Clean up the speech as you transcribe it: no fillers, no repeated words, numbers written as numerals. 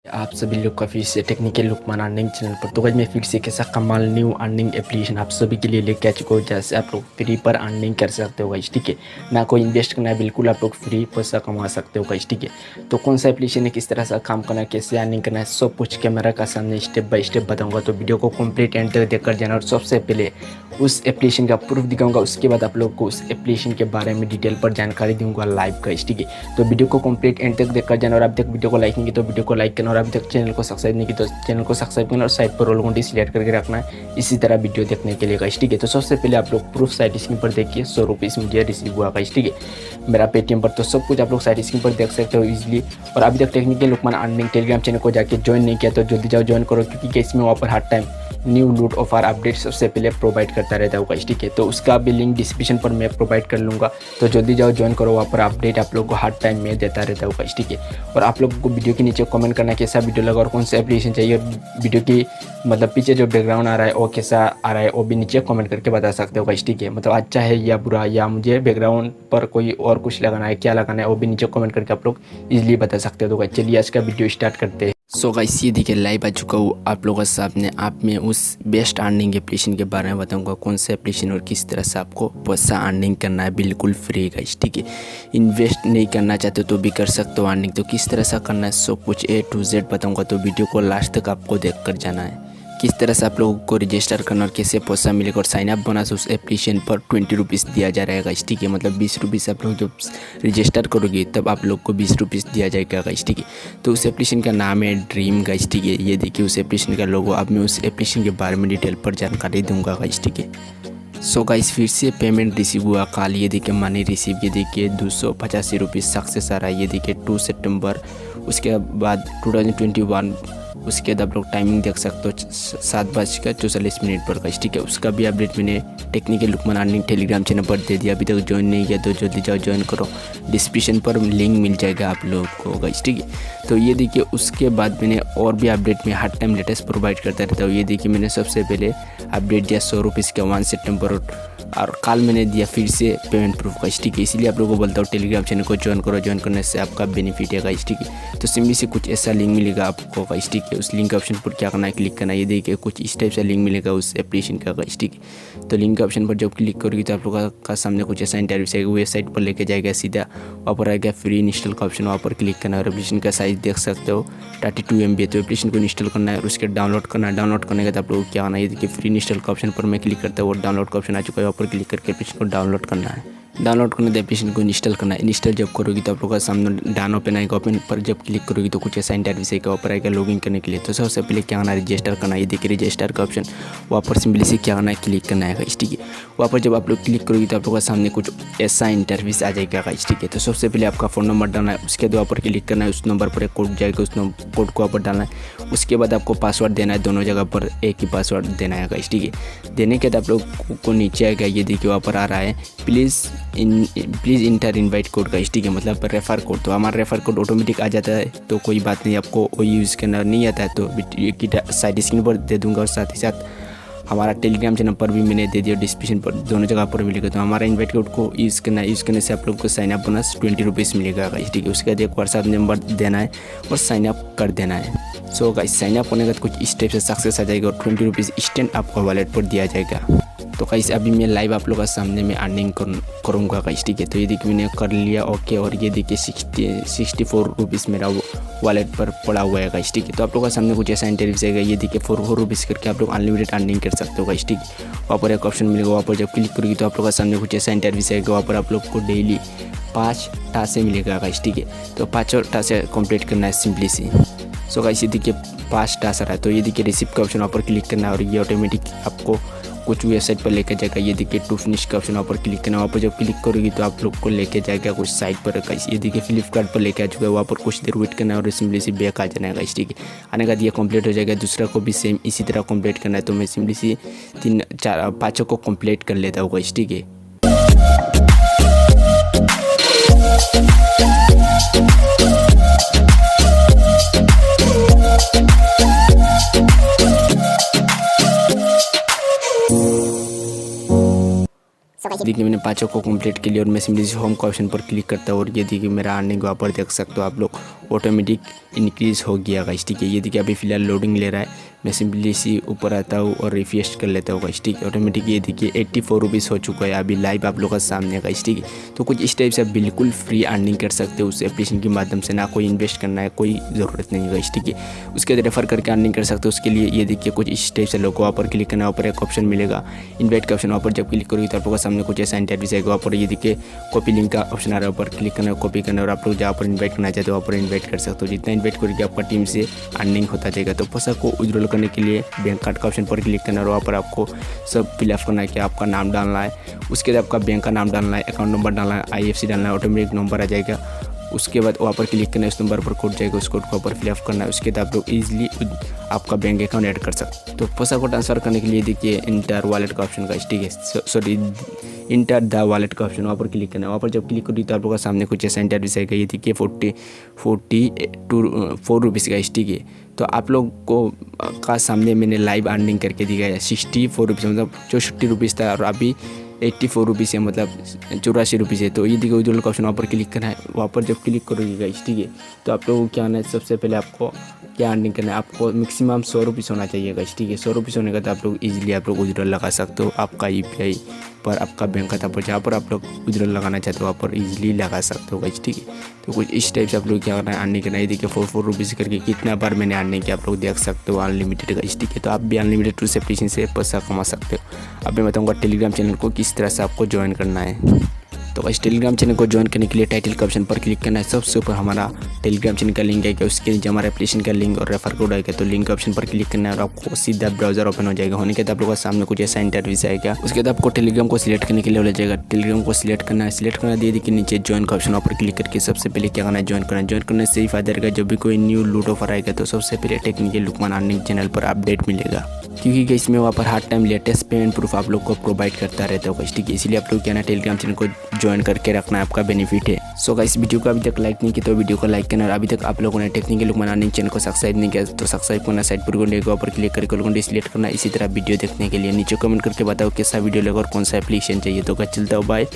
आप सभी लोग का फिर से टेक्निकल लुकमान अर्निंग चैनल पर। तो गाइस मैं फिर से कैसा कमाल न्यू अर्निंग एप्लीकेशन आप सभी के लिए लेके आ चुका हूँ, जैसे आप लोग फ्री पर अर्निंग कर सकते हो गाइस। ठीक है, ना कोई इन्वेस्ट करना है, बिल्कुल आप लोग फ्री पैसा कमा सकते हो गाइस। ठीक है, तो कौन सा एप्लीकेशन है, किस तरह से काम करना है, कैसे अर्निंग करना है, सब कुछ कैमरा का सामने स्टेप बाय स्टेप बताऊंगा। तो वीडियो को कंप्लीट एंड तक देखकर जाना, और सबसे पहले उस एप्लीकेशन का प्रूफ दिखाऊंगा, उसके बाद आप लोग को उस एप्लीकेशन के बारे में डिटेल पर जानकारी दूंगा लाइव गाइस। ठीक है, तो वीडियो को कंप्लीट एंड तक देखकर जाना, और अब तक वीडियो को लाइक नहीं की तो वीडियो को लाइक करना, और अभी तक चैनल को सब्सक्राइब नहीं की तो चैनल को सब्सक्राइब करना, और साइड पर रोल घंटी सिलेक्ट करके रखना है इसी तरह वीडियो देखने के लिए गाइस। ठीक है, तो सबसे पहले आप लोग प्रूफ साइड स्क्रीन पर देखिए, 100 रुपीज़ मुझे रिसीव हुआ गाइस। ठीक है, मेरा पेटीएम पर, तो सब कुछ आप लोग साइड स्क्रीन पर देख सकते हो इजीली। और अभी तक technical Luqman earning telegram channel को जाके ज्वाइन नहीं किया तो जल्दी जाओ ज्वाइन करो, क्योंकि इसमें वहाँ पर हर टाइम न्यू लूट ऑफर अपडेट सबसे पहले प्रोवाइड करता रहता है गाइस। ठीक है, तो उसका भी लिंक डिस्क्रिप्शन पर मैं प्रोवाइड कर लूँगा, तो जल्दी जाओ ज्वाइन करो, वहाँ पर अपडेट आप लोग को हर टाइम में देता रहता है गाइस। ठीक है, और आप लोगों को वीडियो के नीचे कमेंट करना कैसा वीडियो लगा और कौन सा एप्लीकेशन चाहिए, वीडियो की मतलब पीछे जो बैकग्राउंड आ रहा है वो कैसा आ रहा है वो भी नीचे कमेंट करके बता सकते हो गाइस। ठीक है, मतलब अच्छा है या बुरा, या मुझे बैकग्राउंड पर कोई और कुछ लगाना है, क्या लगाना है, वो भी नीचे कमेंट करके आप लोग इजीली बता सकते हो। तो गाइस चलिए आज का वीडियो स्टार्ट करते हैं। सो गाइस ये देखिए लाइव आ चुका हूँ आप लोगों के सामने। आप में उस बेस्ट अर्निंग एप्लीकेशन के बारे में बताऊंगा, कौन सा एप्लीकेशन और किस तरह से आपको पैसा अर्निंग करना है, बिल्कुल फ्री गाइस। ठीक है, इन्वेस्ट नहीं करना चाहते तो भी कर सकते हो अर्निंग, तो किस तरह से करना है सब कुछ A to Z बताऊंगा, तो वीडियो को लास्ट तक आपको देख कर जाना है। किस तरह से आप लोगों को रजिस्टर करना और कैसे पैसा मिलेगा, और साइन अप बोनस से उस एप्लीकेशन पर 20 रुपीज़ दिया जा रहेगा गाइस। ठीक है, मतलब 20 रुपीज़ आप लोग जब रजिस्टर करोगे तब आप लोग को 20 रुपीज़ दिया जाएगा गाइस। ठीक है, तो उस एप्लीकेशन का नाम है ड्रीम गाइस। ठीक है, ये देखिए उस एप्लीकेशन का लोगो। अब मैं उस एप्लीकेशन के बारे में डिटेल पर जानकारी दूंगा गाइस। ठीक है, सो गाइस फिर से पेमेंट रिसीव हुआ कल, ये देखिए मनी रिसीव, ये देखिए 285 रुपीज़ सक्सेस आ रहा है, ये देखिए 2 सितंबर। उसके बाद 2021, उसके बाद आप लोग टाइमिंग देख सकते हो 7:44 पर गाइस। ठीक है, उसका भी अपडेट मैंने technical Luqman earning telegram channel पर दे दिया। अभी तक ज्वाइन नहीं किया तो जल्दी जाओ ज्वाइन करो, डिस्क्रिप्शन पर लिंक मिल जाएगा आप लोगों को गाइस। ठीक है, तो ये देखिए उसके बाद मैंने और भी अपडेट में हर टाइम लेटेस्ट प्रोवाइड करता रहता हूँ। ये देखिए मैंने सबसे पहले अपडेट दिया 100 रुपीज़ का 1 सितंबर, और कल मैंने दिया फिर से पेमेंट प्रूफ गाइस। ठीक है, इसीलिए आप लोगों को बोलता हूँ टेलीग्राम चैनल को ज्वाइन करो, ज्वाइन करने से आपका बेनिफिट है गाइस। ठीक है, तो सिंपली से कुछ ऐसा लिंक मिलेगा आपको गाइस। ठीक है, उस लिंक ऑप्शन पर क्या करना है, क्लिक करना है। ये देखिए कुछ इस टाइप से लिंक मिलेगा उस एप्लीकेशन का गाइस। ठीक है, तो लिंक ऑप्शन पर जब क्लिक करोगे तो आप लोगों का सामने कुछ ऐसा इंटरव्यू आएगा, वेबसाइट पर लेके जाएगा सीधा। वहाँ पर आएगा फ्री इंस्टॉल का ऑप्शन, वहाँ पर क्लिक करना है। और एप्लीकेशन का साइज देख सकते हो 32 MB है, तो एप्लीकेशन को इंस्टॉल करना है और उसके डाउनलोड करना है। डाउनलोड करने के बाद आप लोगों को क्या करना है, ये देखिए फ्री इंस्टॉल का ऑप्शन पर मैं क्लिक करता हूँ और डाउनलोड का ऑप्शन आ चुका है, वहाँ पर क्लिक करके एप्लीकेशन को डाउनलोड करना है। डाउनलोड करने के एप्लीकेशन को इंस्टॉल करना है। इंस्टॉल जब करोगी तो आप लोगों का सामने डाउन ओपन आएगा, ओपन पर जब क्लिक करोगी तो कुछ ऐसा इंटरव्यू आएगा, वहाँ पर आएगा लॉगिन करने के लिए। तो सबसे पहले क्या करना है, रजिस्टर करना है। ये देखिए रजिस्टर का ऑप्शन, वहाँ पर सिंपली से क्या करना है, क्लिक करना है गाइस। ठीक है, वहाँ पर जब आप लोग क्लिक करोगी तो आप लोगों के सामने कुछ ऐसा इंटरव्यू आ जाएगा गाइस। ठीक है, तो सबसे पहले आपका फ़ोन नंबर डालना है, उसके बाद वहाँ पर क्लिक करना है, उस नंबर पर एक कोड जाएगा, उस कोड को वहाँ पर डालना है। उसके बाद आपको पासवर्ड देना है, दोनों जगह पर एक ही पासवर्ड देना है गाइस। ठीक है, देने के बाद आप लोग को नीचे आएगा, ये देखिए वहाँ पर आ रहा है please inter invite code guys. ठीक है, मतलब रेफर कोड, तो हमारा रेफर कोड ऑटोमेटिक आ जाता है, तो कोई बात नहीं, आपको वो यूज़ करना नहीं आता है तो साइड स्क्रीन पर दे दूंगा, और साथ ही साथ हमारा टेलीग्राम चैनल पर भी मैंने दे दिया, डिस्क्रिप्शन पर दोनों जगह पर मिलेगा। तो हमारा इनवाइट कोड को यूज़ करना है, यूज़ करने से आप लोग को साइन अप बोनस 20 रुपीज़ मिलेगा गाइस। ठीक है, उसके बाद एक व्हाट्सएप नंबर देना है और साइन अप कर देना है। सो गाइस साइन अप होने के बाद कुछ स्टेप से सक्सेस आ जाएगा और 20 रुपीज़ इंस्टेंट आपको वॉलेट पर दिया जाएगा। तो गाइस अभी मैं लाइव आप लोगों के सामने में अर्निंग करूँगा गाइस। ठीक है, तो ये देखिए मैंने कर लिया ओके, और ये देखिए 64 रुपीज़ मेरा वॉलेट पर पड़ा हुआ है गाइस। ठीक है, तो आप लोगों के सामने कुछ ऐसा इंटरव्यू आएगा, ये देखिए 4 रुपीज़ करके आप लोग अनलिमिटेड अर्निंग कर सकते हो गाइस। ठीक है, वहाँ पर एक ऑप्शन मिलेगा, वहाँ पर जब क्लिक करोगे तो आप लोगों के सामने कुछ ऐसा इंटरव्यू आएगा, वहाँ पर आप लोग को डेली 5 टास्क मिलेगा गाइस। ठीक है, तो 5 टास्क कंप्लीट करना है सिंपली सी। सो गाइस ये देखिए 5 टास्क आ रहा है, तो ये देखिए रिसीव का ऑप्शन वहाँ पर क्लिक करना है, और ये ऑटोमेटिक आपको कुछ वेबसाइट पर लेकर जाएगा। ये देखिए टू फिनिश का ऑप्शन वहाँ पर क्लिक करना, वहाँ पर जब क्लिक करोगी तो आप लोग को लेके जाएगा कुछ साइट पर गाइस। ये देखिए फ्लिपकार्ट पर लेके आ चुका है, वहाँ पर कुछ देर वेट करना है और सिंपली से बैक आ जाना है गाइस। ठीक है, आने के बाद ये कंप्लीट हो जाएगा। दूसरा को भी सेम इसी तरह कंप्लीट करना है, तो मैं सिंपली से 5 को कंप्लीट कर लेता हूँ गाइस। ठीक है, सो गाइस देखिए मैंने 5 को कंप्लीट कर लिया और मैं सिंपली होम का ऑप्शन पर क्लिक करता हूँ और ये देखिए मेरा अर्निंग वहाँ पर देख सकते हो आप लोग ऑटोमेटिक इंक्रीज़ हो गया गाइस। ठीक है, ये देखिए अभी फ़िलहाल लोडिंग ले रहा है। मैं सिंपली इसी ऊपर आता हूँ और रिफ्रेश कर लेता हूँ गाइस। ठीक है, ऑटोमेटिक ये देखिए 84 रुपीज़ हो चुका है अभी लाइव आप लोगों का सामने गाइस। ठीक है, तो कुछ इस टाइप से आप बिल्कुल फ्री अर्निंग कर सकते हो उस एप्लीकेशन के माध्यम से, ना कोई इन्वेस्ट करना है, कोई ज़रूरत नहीं है गाइस। ठीक है, उसके रेफर करके अर्निंग कर सकते हो। उसके लिए ये देखिए कुछ इस टाइप से लोगों वहाँ पर क्लिक करना है, वहाँ पर एक ऑप्शन मिलेगा इन्वाइट का ऑप्शन, वहाँ पर जब क्लिक करोगे तो आप लोगों के सामने कुछ ऐसा इंटरव्यू आएगा। वहाँ पर ये देखिए कॉपी लिंक का ऑप्शन आ रहा है, ऊपर क्लिक करना है, कॉपी करना है और आप लोग जहाँ पर इन्वाइट करना चाहते हो वहाँ पर इन्वाइट कर सकते हो। जितना इन्वाइट करोगे आपका टीम से अर्निंग होता जाएगा। तो पैसा को विड्रॉल करने के लिए बैंक कार्ड का ऑप्शन पर क्लिक करना है और वहाँ पर आपको सब फिलअप करना है कि आपका नाम डालना है, उसके बाद आपका बैंक का नाम डालना है, अकाउंट नंबर डालना है, IFC डालना है, ऑटोमेटिक नंबर आ जाएगा। उसके बाद वहाँ पर क्लिक करना है, उस नंबर पर कोड जाएगा, उस कोड को ऊपर फिलअप करना है। उसके बाद आप लोग ईजिली आपका बैंक अकाउंट ऐड कर सकते हो। तो पैसा को ट्रांसफ़र करने के लिए देखिए इंटर वॉलेट का ऑप्शन का, ठीक है, सॉरी इंटर द वॉलेट का ऑप्शन, वहाँ पर क्लिक करना है। वहाँ पर जब क्लिक करी तो आप लोगों का सामने कुछ ऐसा इंटरव्यू आएगा। ये देखिए 4 रुपीज़ का, ठीक है। तो आप लोग को का सामने मैंने लाइव अर्निंग करके दिखाया 64 रुपीज़, मतलब 64 रुपीज़ था और अभी 84 रुपीज़ है, मतलब 84 रुपीज़ है। तो ये देखिए विड्रॉल का ऑप्शन वहाँ पर क्लिक करना है। वहाँ पर जब क्लिक करोगे गाइस, ठीक है, तो आप लोगों को क्या आना है, सबसे पहले आपको क्या अर्निंग करना है, आपको मैक्सिमम 100 रुपीज़ होना चाहिए गाइस। ठीक है, 100 रुपीज़ होने का तो आप लोग ईजिली आप लोग विड्रॉल लगा सकते हो आपका UPI पर, आपका बैंक खाता पर, जहाँ पर आप लोग विड्रॉल लगाना चाहते हो वहाँ पर ईजिली लगा सकते हो गाइस। ठीक है, तो कुछ इस टाइप से आप लोग क्या करना है, अर्निंग करना है। देखिए 4 रुपीज़ करके कितना बार मैंने अर्निंग किया आप लोग देख सकते हो, अनलिमिटेड गाइस। ठीक है, तो आप भी अनलिमिटेड टूल्स एप्लीकेशन से पैसा कमा सकते हो। अब मैं बताऊँगा टेलीग्राम चैनल को किस तरह से आपको ज्वाइन करना है। तो इस टेलीग्राम चैनल को ज्वाइन करने के लिए टाइटल का ऑप्शन पर क्लिक करना है। सबसे ऊपर हमारा टेलीग्राम चैनल का लिंक आएगा, उसके नीचे हमारा एप्लीकेशन का लिंक और रेफर कोड आएगा। तो लिंक के ऑप्शन पर क्लिक करना है और आपको सीधा ब्राउजर ओपन हो जाएगा। होने के बाद आप लोगों के सामने कुछ ऐसा इंटरव्यू आएगा। उसके बाद आपको टेलीग्राम को सिलेक्ट करने के लिए बोला जाएगा, टेलीग्राम को सिलेक्ट करना है। सिलेक्ट करना दिए कि नीचे ज्वाइन का ऑप्शन पर क्लिक करके सबसे पहले क्या करना है, ज्वाइन करना है। ज्वाइन करने से ही फायदा रहेगा, जब भी कोई न्यू लूट ऑफर आएगा तो सबसे पहले टेक्निकल लुकमान अर्निंग चैनल पर अपडेट मिलेगा, क्योंकि इसमें वहाँ पर हर टाइम लेटेस्ट पेमेंट प्रूफ आप लोग को प्रोवाइड करता रहता है। ठीक है, इसलिए आप लोग क्या ना टेलीग्राम चैनल को ज्वाइन करके रखना आपका बेनिफिट है। सो गाइस, वीडियो को अभी तक लाइक नहीं किया तो वीडियो को लाइक करना, और अभी तक आप लोगों ने टेक्निकल लुकमान अर्निंग चैनल को सब्सक्राइब नहीं किया तो सब्सक्राइब करना, साइड पर घंटे के ऊपर क्लिक करके घंटे सिलेक्ट करना। इसी तरह वीडियो देखने के लिए नीचे कमेंट करके बताओ कैसा वीडियो लगा और कौन सा एप्लीकेशन चाहिए। तो चलता हूँ, बाय।